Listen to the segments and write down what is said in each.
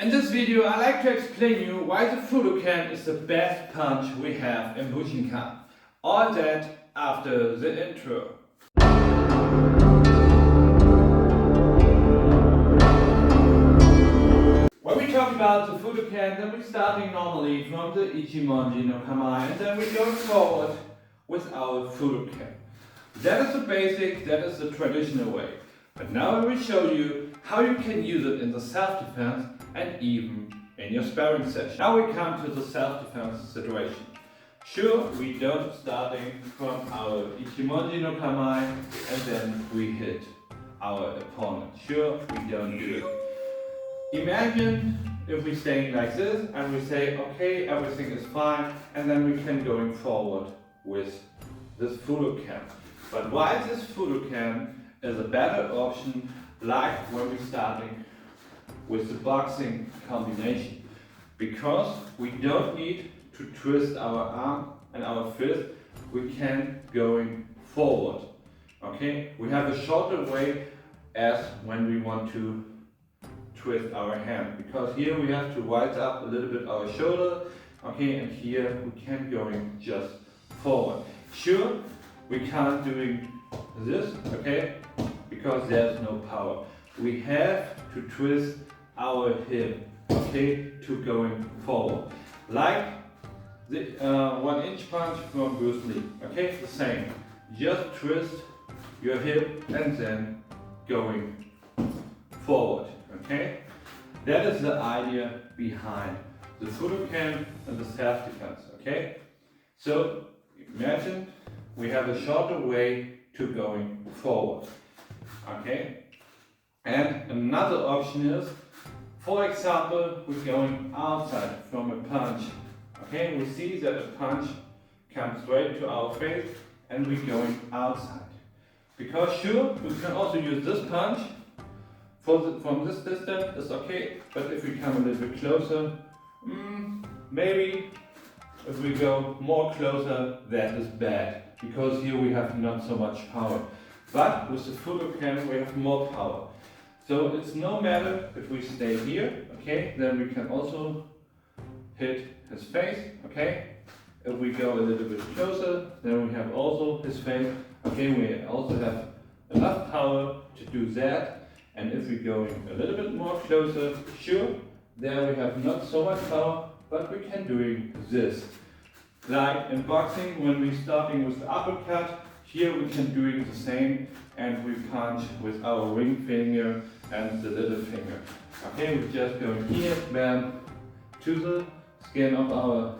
In this video I like to explain you why the Fudo Ken is the best punch we have in Bujinkan. All that after the intro. When we talk about the Fudo Ken, then we're starting normally from the Ichimonji no Kamae, and then we go forward with our Fudo Ken. That is the basic, that is the traditional way. But now I will show you how you can use it in the self-defense and even in your sparring session. Now we come to the self-defense situation. Sure, we don't starting from our Ichimonji no Kamae and then we hit our opponent. Sure, we don't do it. Imagine if we staying like this and we say, okay, everything is fine, and then we can going forward with this Fudo Ken. But why this Fudo Ken is a better option, like when we're starting with the boxing combination, because we don't need to twist our arm and our fist, we can going forward. Okay, we have a shorter way as when we want to twist our hand, because here we have to rise up a little bit our shoulder, okay, and here we can going just forward. Sure, we can't doing this, okay, because there's no power. We have to twist our hip, okay, to going forward. Like the 1-inch punch from Bruce Lee, okay, the same. Just twist your hip and then going forward, okay. That is the idea behind the Fudo Ken and the self-defense, okay. So imagine we have a shorter way to going forward, okay. And another option is, for example, we're going outside from a punch. Okay, we see that a punch comes straight to our face and we're going outside. Because sure, we can also use this punch from this distance, it's okay, but if we come a little bit closer, maybe if we go more closer, that is bad. Because here we have not so much power. But with the Fudo Ken we have more power. So it's no matter if we stay here, okay, then we can also hit his face, okay. If we go a little bit closer, then we have also his face, okay, we also have enough power to do that. And if we're going a little bit more closer, sure, there we have not so much power, but we can doing this. Like in boxing, when we're starting with the uppercut, here we can doing the same, and we punch with our ring finger and the little finger. Okay, we're just going here, bam, to the skin of our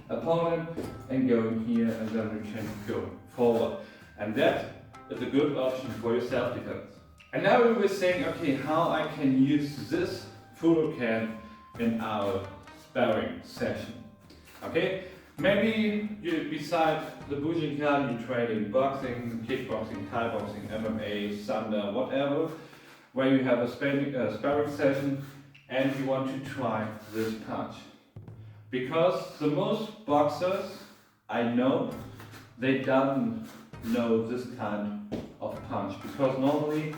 opponent, and going here, and then we can go forward. And that is a good option for your self-defense. And now we were saying, okay, how I can use this Fudo Ken in our sparring session. Okay, maybe you, besides the Bujinkan, you training boxing, kickboxing, Thai boxing, MMA, Sanda, whatever, where you have a sparring session and you want to try this punch. Because the most boxers I know, they don't know this kind of punch, because normally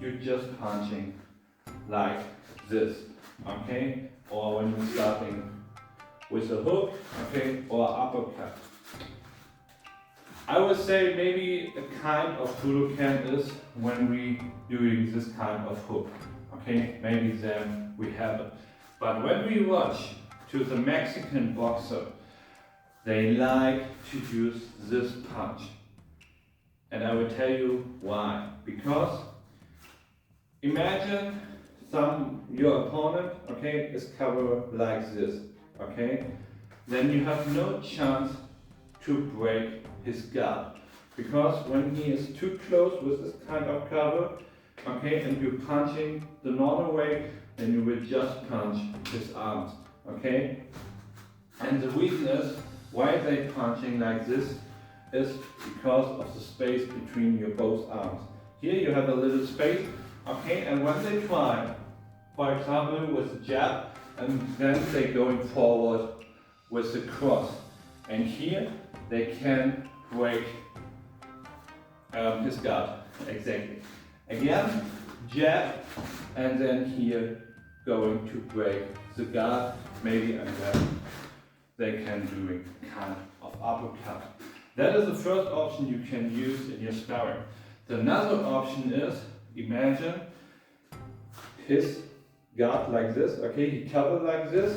you're just punching like this, okay, or when you're starting with a hook, okay, or uppercut. I would say maybe a kind of Fudo Ken is when we doing this kind of hook, okay, maybe then we have it. But when we watch to the Mexican boxer, they like to use this punch. And I will tell you why. Because imagine your opponent, okay, is covered like this, okay, then you have no chance to break his guard, because when he is too close with this kind of cover, okay, and you're punching the normal way, then you will just punch his arms, okay. And the reason is why they punching like this is because of the space between your both arms. Here you have a little space, okay, and when they try, for example with the jab, and then they going forward with the cross, and here they can break his guard, exactly. Again, jab, and then here going to break the guard, maybe, and then they can do a kind of uppercut. That is the first option you can use in your sparring. The another option is, imagine his guard like this, okay, he covered like this,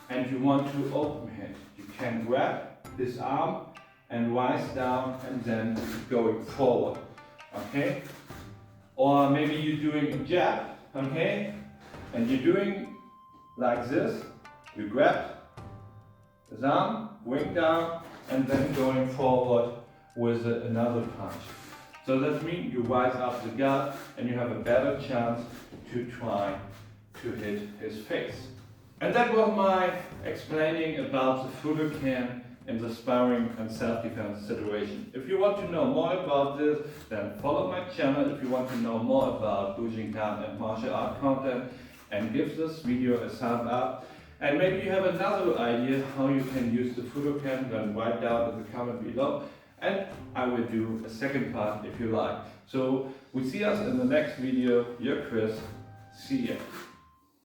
and you want to open him. You can grab his arm and rise down and then going forward, okay? Or maybe you're doing a jab, okay? And you're doing like this, you grab his arm, bring down, and then going forward with another punch. So that means you rise up the guard and you have a better chance to try to hit his face. And that was my explaining about the Fudo Ken in the sparring and self-defense situation. If you want to know more about this, then follow my channel if you want to know more about Bujinkan and martial art content, and give this video a thumbs up. And maybe you have another idea how you can use the Fudo Ken, then write down in the comment below, and I will do a second part if you like. So we see us in the next video. Your Chris. See ya.